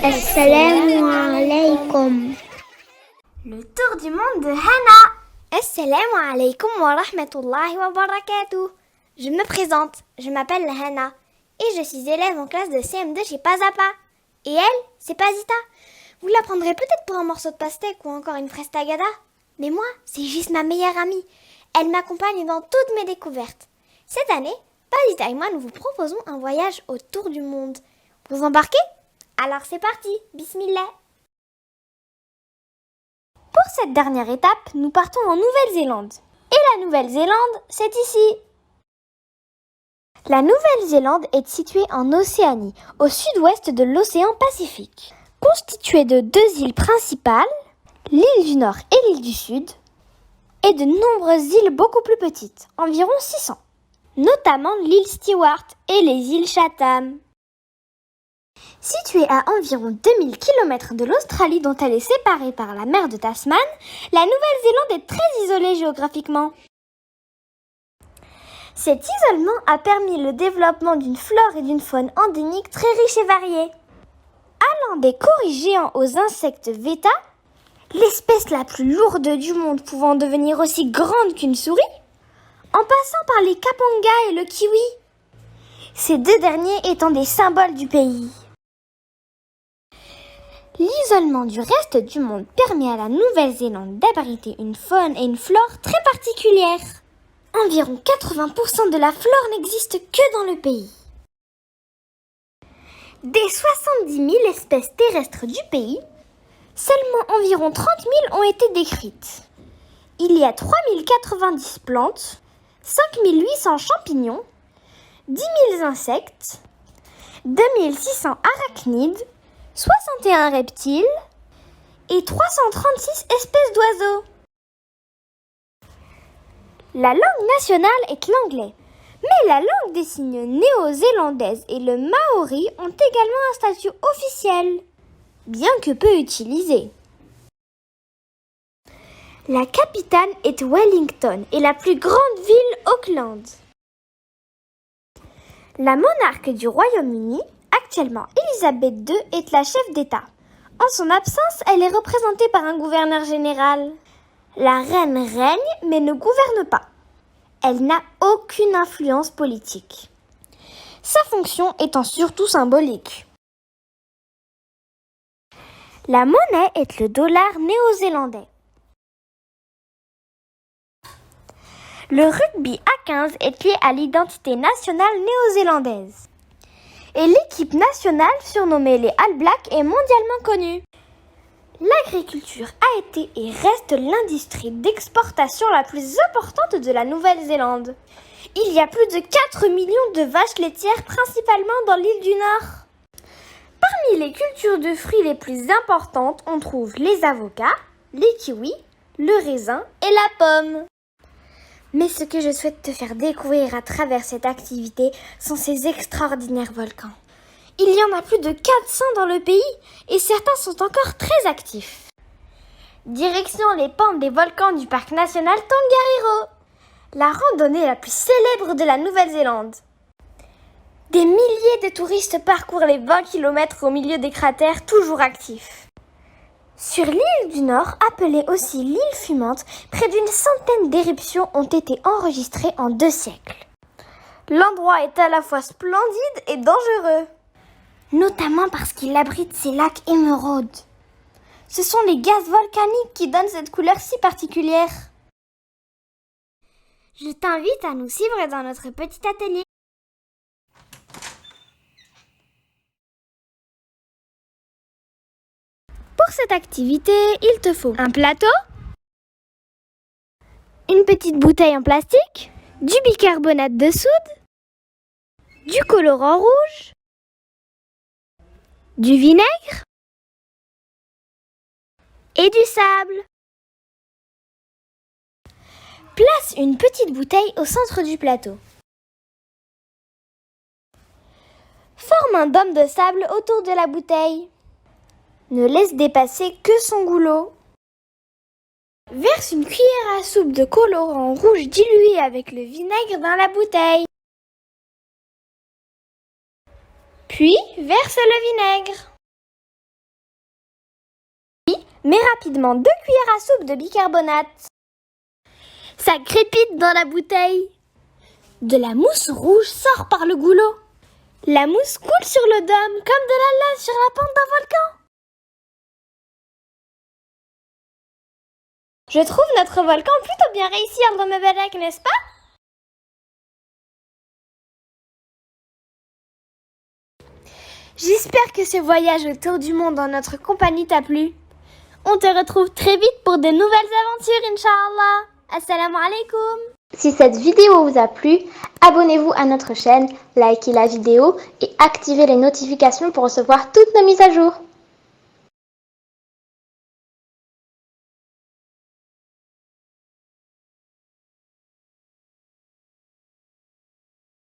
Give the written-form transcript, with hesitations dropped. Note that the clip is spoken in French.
Assalamu alaikum. Le tour du monde de Hana. Assalamu alaikum wa rahmatullahi wa barakatuh. Je me présente, je m'appelle Hana et je suis élève en classe de CM2 chez Pazapa. Et elle, c'est Pazita. Vous la prendrez peut-être pour un morceau de pastèque ou encore une fraise tagada. Mais moi, c'est juste ma meilleure amie. Elle m'accompagne dans toutes mes découvertes. Cette année, Pazita et moi, nous vous proposons un voyage autour du monde. Vous embarquez ? Alors c'est parti, bismillah. Pour cette dernière étape, nous partons en Nouvelle-Zélande. Et la Nouvelle-Zélande, c'est ici. La Nouvelle-Zélande est située en Océanie, au sud-ouest de l'océan Pacifique. Constituée de 2 îles principales, l'île du Nord et l'île du Sud, et de nombreuses îles beaucoup plus petites, environ 600, notamment l'île Stewart et les îles Chatham. Située à environ 2000 km de l'Australie dont elle est séparée par la mer de Tasman, la Nouvelle-Zélande est très isolée géographiquement. Cet isolement a permis le développement d'une flore et d'une faune endémiques très riches et variées. Allant des coris géants aux insectes Veta, l'espèce la plus lourde du monde pouvant devenir aussi grande qu'une souris, en passant par les kapangas et le kiwi, ces 2 derniers étant des symboles du pays. L'isolement du reste du monde permet à la Nouvelle-Zélande d'abriter une faune et une flore très particulières. Environ 80% de la flore n'existe que dans le pays. Des 70 000 espèces terrestres du pays, seulement environ 30 000 ont été décrites. Il y a 3 090 plantes, 5 800 champignons, 10 000 insectes, 2 600 arachnides, 61 reptiles et 336 espèces d'oiseaux. La langue nationale est l'anglais, mais la langue des signes néo-zélandaise et le maori ont également un statut officiel, bien que peu utilisé. La capitale est Wellington et la plus grande ville Auckland. La monarque du Royaume-Uni, actuellement Elisabeth II, est la chef d'État. En son absence, elle est représentée par un gouverneur général. La reine règne mais ne gouverne pas. Elle n'a aucune influence politique. Sa fonction étant surtout symbolique. La monnaie est le dollar néo-zélandais. Le rugby à 15 est lié à l'identité nationale néo-zélandaise. Et l'équipe nationale, surnommée les All Blacks, est mondialement connue. L'agriculture a été et reste l'industrie d'exportation la plus importante de la Nouvelle-Zélande. Il y a plus de 4 millions de vaches laitières, principalement dans l'île du Nord. Parmi les cultures de fruits les plus importantes, on trouve les avocats, les kiwis, le raisin et la pomme. Mais ce que je souhaite te faire découvrir à travers cette activité sont ces extraordinaires volcans. Il y en a plus de 400 dans le pays et certains sont encore très actifs. Direction les pentes des volcans du parc national Tongariro, la randonnée la plus célèbre de la Nouvelle-Zélande. Des milliers de touristes parcourent les 20 km au milieu des cratères toujours actifs. Sur l'île du Nord, appelée aussi l'île fumante, près d'une centaine d'éruptions ont été enregistrées en 2 siècles. L'endroit est à la fois splendide et dangereux, notamment parce qu'il abrite ces lacs émeraudes. Ce sont les gaz volcaniques qui donnent cette couleur si particulière. Je t'invite à nous suivre dans notre petit atelier. Pour cette activité, il te faut un plateau, une petite bouteille en plastique, du bicarbonate de soude, du colorant rouge, du vinaigre et du sable. Place une petite bouteille au centre du plateau. Forme un dôme de sable autour de la bouteille. Ne laisse dépasser que son goulot. Verse une cuillère à soupe de colorant rouge dilué avec le vinaigre dans la bouteille. Puis, verse le vinaigre. Puis, mets rapidement 2 cuillères à soupe de bicarbonate. Ça crépite dans la bouteille. De la mousse rouge sort par le goulot. La mousse coule sur le dôme comme de la lave sur la pente d'un volcan. Je trouve notre volcan plutôt bien réussi, André Mebeleg, n'est-ce pas? J'espère que ce voyage autour du monde en notre compagnie t'a plu. On te retrouve très vite pour de nouvelles aventures, Inch'Allah. Assalamu alaikum. Si cette vidéo vous a plu, abonnez-vous à notre chaîne, likez la vidéo et activez les notifications pour recevoir toutes nos mises à jour.